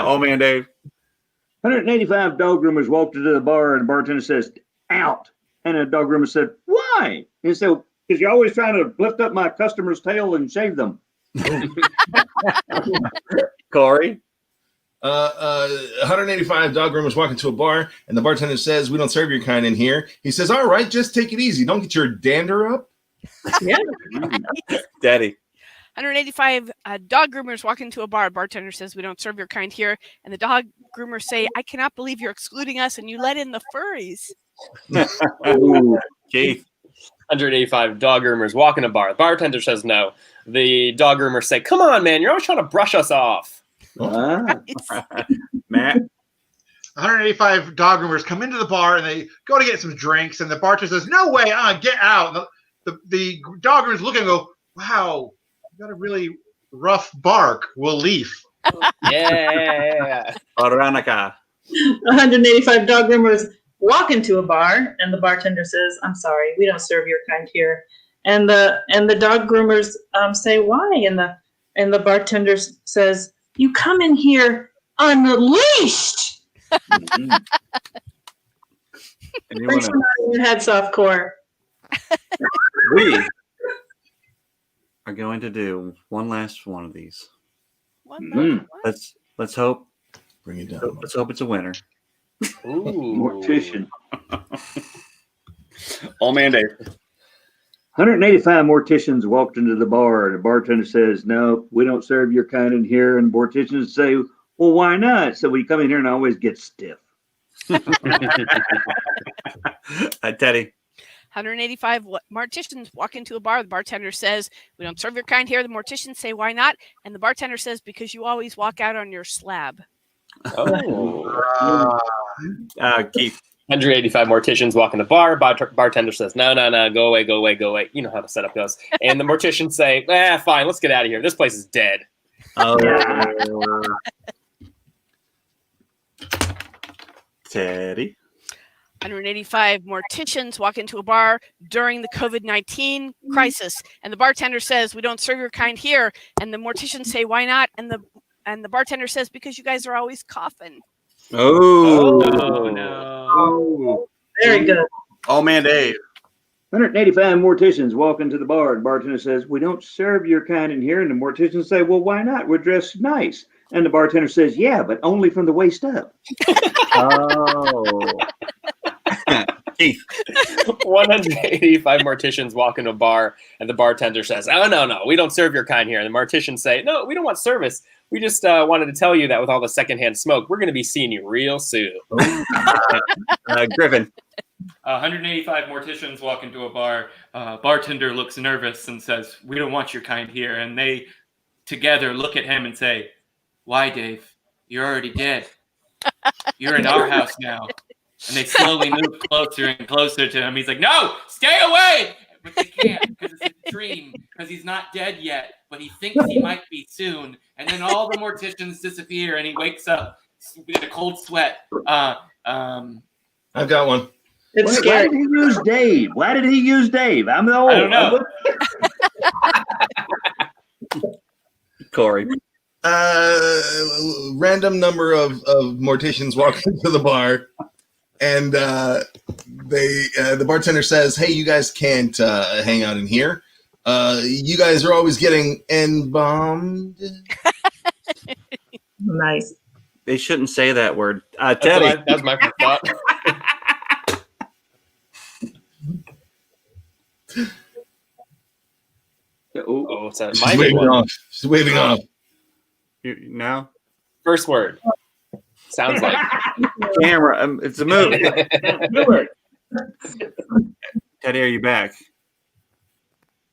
Old man Dave. 185 dog groomers walked into the bar, and the bartender says, "Out." And the dog groomer said, "Why?" He said, "Because you're always trying to lift up my customer's tail and shave them." Corey. 185 dog groomers walk into a bar, and the bartender says, "We don't serve your kind in here." He says, "All right, just take it easy. Don't get your dander up." Yeah. Daddy. 185 dog groomers walk into a bar. Bartender says, "We don't serve your kind here." And the dog groomers say, "I cannot believe you're excluding us and you let in the furries." Keith. 185 dog groomers walk in a bar. The bartender says no. The dog groomers say, "Come on, man, you're always trying to brush us off." Matt. 185 dog groomers come into the bar, and they go to get some drinks, and the bartender says, "No way, get out." The dog groomers look and go, "Wow, you got a really rough bark. We'll leave." Yeah. Veronica. 185 dog groomers walk into a bar, and the bartender says, "I'm sorry, we don't serve your kind here." And the dog groomers say, "Why?" And the bartender says, "You come in here unleashed." Thanks for nodding your head, softcore. We are going to do one last one of these. Let's hope. Bring it down. Let's hope it's a winner. Ooh. Mortician. Old man Dave. 185 morticians walked into the bar. The bartender says, "No, we don't serve your kind in here." And morticians say, "Well, why not?" So we come in here and I always get stiff. Teddy. 185 morticians walk into a bar. The bartender says, "We don't serve your kind here." The morticians say, "Why not?" And the bartender says, "Because you always walk out on your slab." Oh. Keith. 185 morticians walk in the bar. Bartender says, no, go away. You know how the setup goes. And the morticians say, fine, let's get out of here. This place is dead. Oh. Teddy. 185 morticians walk into a bar during the COVID-19 crisis, and the bartender says, "We don't serve your kind here." And the morticians say, "Why not?" And the bartender says, "Because you guys are always coughing." Oh no! Very good. Oh man, Dave. 185 morticians walk into the bar, and the bartender says, "We don't serve your kind in here." And the morticians say, "Well, why not? We're dressed nice." And the bartender says, "Yeah, but only from the waist up." Oh. Keith. 185 morticians walk into a bar, and the bartender says, "Oh, no, we don't serve your kind here." And the morticians say, "No, we don't want service. We just wanted to tell you that with all the secondhand smoke, we're going to be seeing you real soon." Griffin. 185 morticians walk into a bar. Bartender looks nervous and says, "We don't want your kind here." And they together look at him and say, "Why, Dave? You're already dead. You're in our house now." And they slowly move closer and closer to him. He's like, "No, stay away!" But they can't because it's a dream. because he's not dead yet, but he thinks he might be soon. And then all the morticians disappear, and he wakes up in a cold sweat. I've got one. It's Why scary. did he use Dave? Why did he use Dave? I'm the old. I don't know. Corey. Random number of morticians walk into the bar, and the bartender says, "Hey, you guys can't hang out in here. You guys are always getting embalmed." Nice. They shouldn't say that word. Teddy. That's my first thought. Oh, it's a She's mighty waving one. off. She's waving off. No? First word. Sounds like. Camera. It's a movie. Teddy, are you back?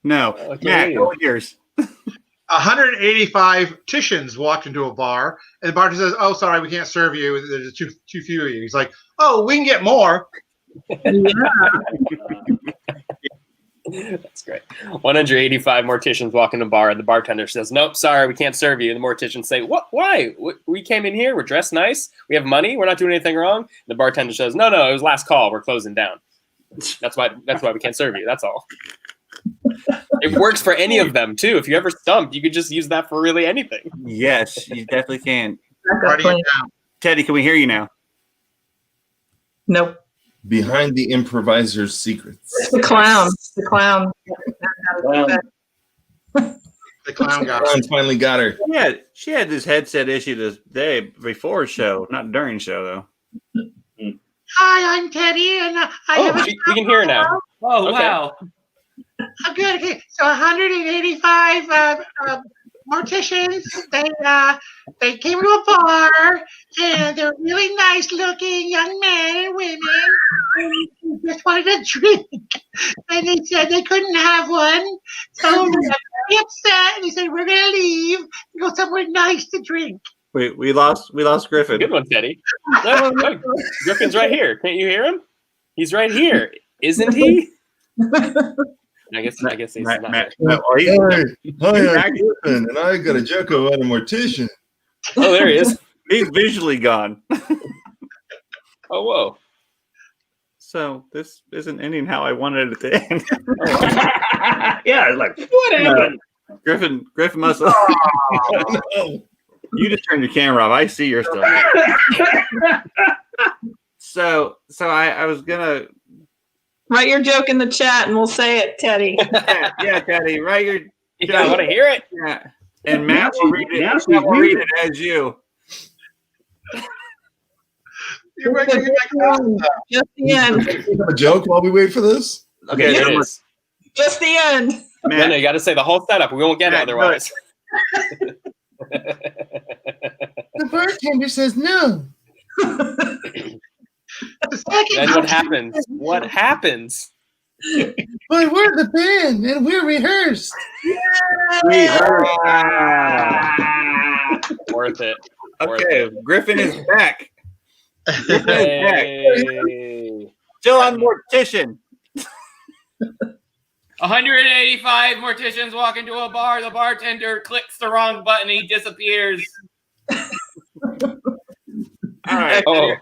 No. Okay. Matt, go with yours. 185 Titians walked into a bar, and the bartender says, "Oh, sorry, we can't serve you. There's too few of you." He's like, "Oh, we can get more." That's great. 185 morticians walk in a bar, and the bartender says, "Nope, sorry, we can't serve you." And the morticians say, "What? Why? We came in here. We're dressed nice. We have money. We're not doing anything wrong." And the bartender says, "No, it was last call. We're closing down. That's why we can't serve you. That's all." It works for any of them too. If you ever stump, you could just use that for really anything. Yes, you definitely can. Writing it down. Teddy, can we hear you now? Nope. Behind the improviser's secrets. It's the clown. The clown. The clown guy. Ron finally got her. Yeah, she had this headset issue this day before show, not during show though. Hi, I'm Teddy, and I have a We can hear her now. Oh, Okay. wow. I'm good. Okay, so 185 morticians. They came to a bar, and they're really nice looking young men and women who just wanted a drink. And they said they couldn't have one, so they got very upset. And they said, "We're gonna leave and go somewhere nice to drink." We lost Griffin. Good one, Teddy. No, Griffin's right here. Can't you hear him? He's right here, isn't he? I guess he's Matt, not. Matt, Hi, he's I'm Griffin, and I got a joke about a mortician. Oh, there he is. he's visually gone. Oh, whoa. So this isn't ending how I wanted it to end. Yeah, it's like, what happened? Griffin must have. No. You just turned your camera off. I see your stuff. So I was gonna. Write your joke in the chat and we'll say it, Teddy. Yeah, Teddy, right? I want to hear it. Yeah, and Matt will read it. Now Matt she's will read muted. it as you. You're making me like Just the end. You have a joke while we wait for this? Okay, There it number- is. Just the end. Matt, No, you got to say the whole setup. We won't get it Matt, otherwise. The bartender says no. the second Then what happens? What happens? But we're the band, and we're rehearsed. we heard. Worth it. Okay, Griffin is back. Griffin is back. Hey. Still on Mortician. 185 morticians walk into a bar. The bartender clicks the wrong button. He disappears. All right. Oh,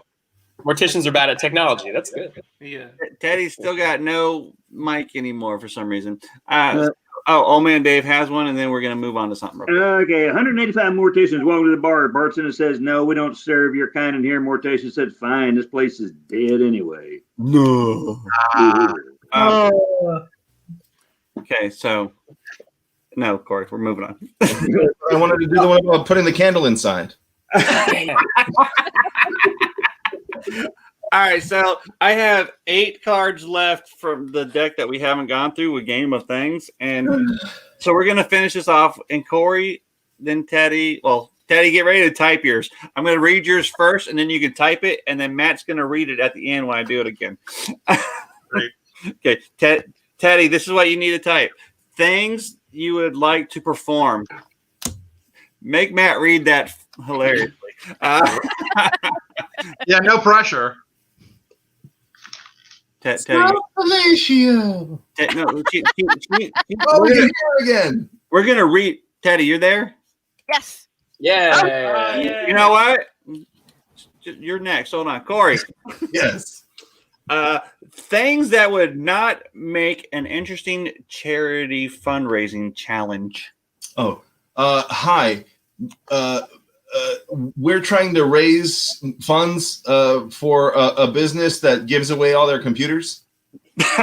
morticians are bad at technology. That's good. Yeah. Teddy's still got no mic anymore for some reason. Old Man Dave has one, and then we're going to move on to something. Okay, 185 morticians walk to the bar. Bartender says, "No, we don't serve your kind in here." Mortician said, "Fine, this place is dead anyway." No. Oh. Okay, so no, Corey, we're moving on. I wanted to do the one about putting the candle inside. All right, so I have 8 cards left from the deck that we haven't gone through with Game of Things, and so we're gonna finish this off. And Corey, then Teddy. Well, Teddy, get ready to type yours. I'm gonna read yours first, and then you can type it, and then Matt's gonna read it at the end when I do it again. Great. Okay, Teddy, this is what you need to type: things you would like to perform. Make Matt read that hilariously. Yeah, no pressure. Teddy. Fellatio. No, Oh, we're here again. we're gonna read. Teddy, you're there. Yes. Yeah. You know what? You're next. Hold on, Corey. Yes. Things that would not make an interesting charity fundraising challenge. Oh, hi. We're trying to raise funds for a business that gives away all their computers. I'm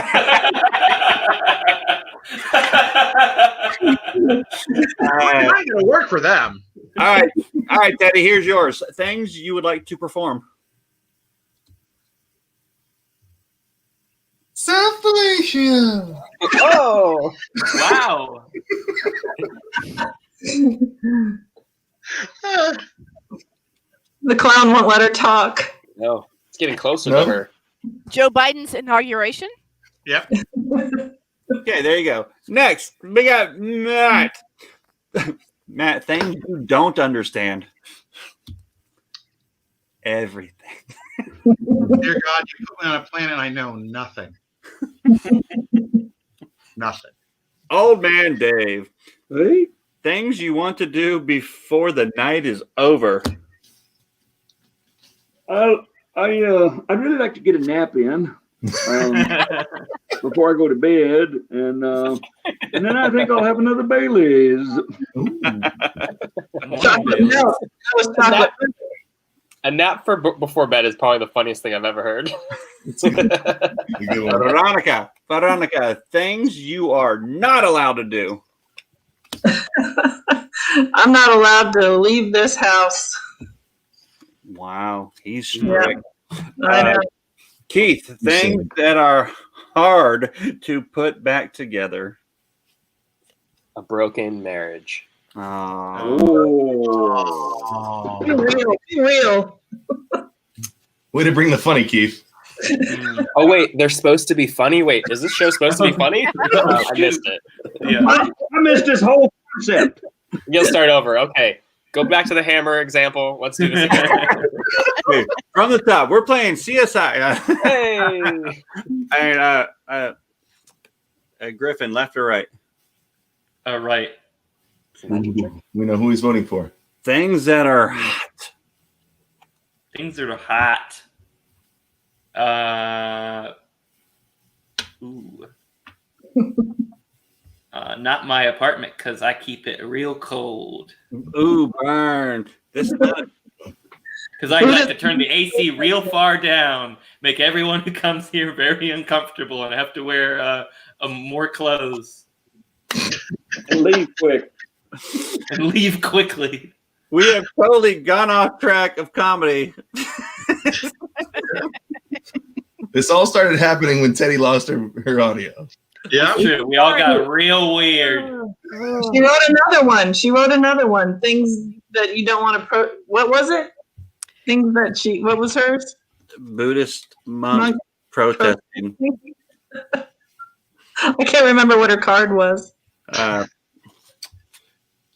not going to work for them. All right, Teddy. Here's yours. Things you would like to perform. Self-fellatio. Oh. Wow. The clown won't let her talk. No, it's getting closer No. to her. Joe Biden's inauguration. Yep. Okay, there you go. Next, we got Matt. Matt, things you don't understand. Everything. Dear God, you put me on a planet I know nothing. Nothing. Old man Dave. Hey, Things you want to do before the night is over. I'd really like to get a nap in before I go to bed, and then I think I'll have another Bailey's. Chocolate milk. That was chocolate. A nap for before bed is probably the funniest thing I've ever heard. Veronica, things you are not allowed to do. I'm not allowed to leave this house. Wow, he's strict. I know. Keith, things that are hard to put back together. A broken marriage. Oh. Be real. Be real. Way to bring the funny, Keith. Oh wait, they're supposed to be funny. Wait, is this show supposed to be funny? I missed it. Yeah. I missed this whole concept. We're gonna start over. Okay, go back to the hammer example. Let's do this again. Okay, from the top, we're playing CSI. Hey. And Griffin, left or right? Right. We know who he's voting for. Things that are hot. Things that are hot. Not my apartment because I keep it real cold. Ooh, burn. This Because I like to turn the AC real far down, make everyone who comes here very uncomfortable, and have to wear more clothes And leave quick. and leave quickly. we have totally gone off track of comedy. This all started happening when Teddy lost her audio. Yeah. True. We all got real weird. She wrote another one. Things that you don't want to. What was it? Things that she. What was hers? Buddhist monk protesting. I can't remember what her card was.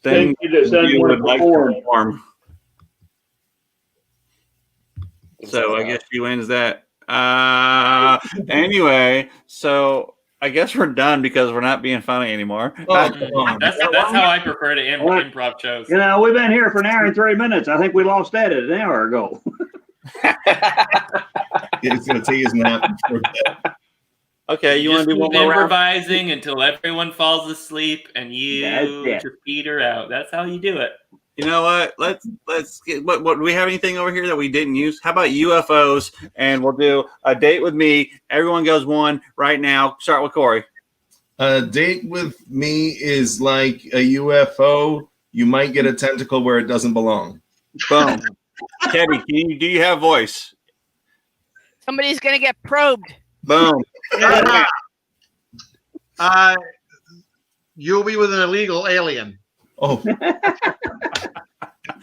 Things you would like to perform. So I guess she wins that. Anyway, so I guess we're done because we're not being funny anymore. That's how I prefer to improv shows. You know, we've been here for an hour and 3 minutes. I think we lost that an hour ago. It's going to take his nap. before bed. Okay, you want Just to do one keep more round? improvising until everyone falls asleep and you That's it. your feet are out. That's how you do it. You know what? Let's get what do we have anything over here that we didn't use? How about UFOs? And we'll do a date with me. Everyone goes one right now. Start with Corey. A date with me is like a UFO. You might get a tentacle where it doesn't belong. Boom. Teddy, do you have voice? Somebody's gonna get probed. Boom. You'll be with an illegal alien. Oh,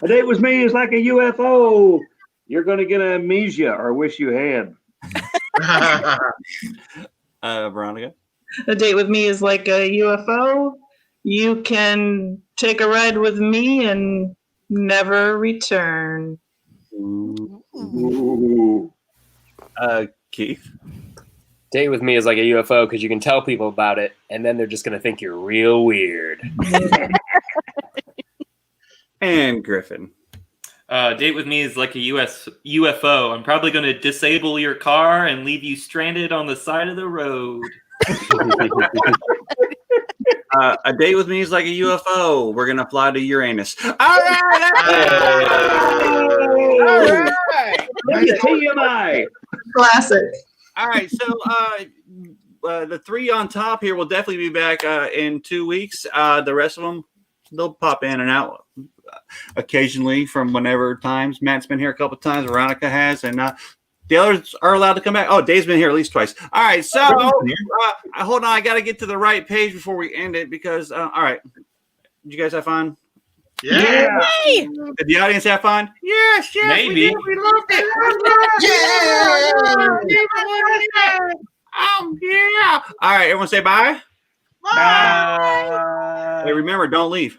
A date with me is like a UFO. You're going to get amnesia or wish you had. Veronica. A date with me is like a UFO. You can take a ride with me and never return. Ooh. Keith. Date with me is like a UFO because you can tell people about it, and then they're just going to think you're real weird. And Griffin. Date with me is like a UFO. I'm probably going to disable your car and leave you stranded on the side of the road. A date with me is like a UFO. We're gonna fly to Uranus. All right. All right. Look at TMI. Classic. All right. So the three on top here will definitely be back in 2 weeks. The rest of them, they'll pop in and out occasionally from whenever times. Matt's been here a couple of times. Veronica has, and the others are allowed to come back. Oh, Dave's been here at least twice. All right, so hold on. I got to get to the right page before we end it because, all right. Did you guys have fun? Yeah. Yay! Did the audience have fun? Yes, yes. Maybe. We loved it. Yeah. All right, everyone say bye. Bye. Hey, remember, don't leave.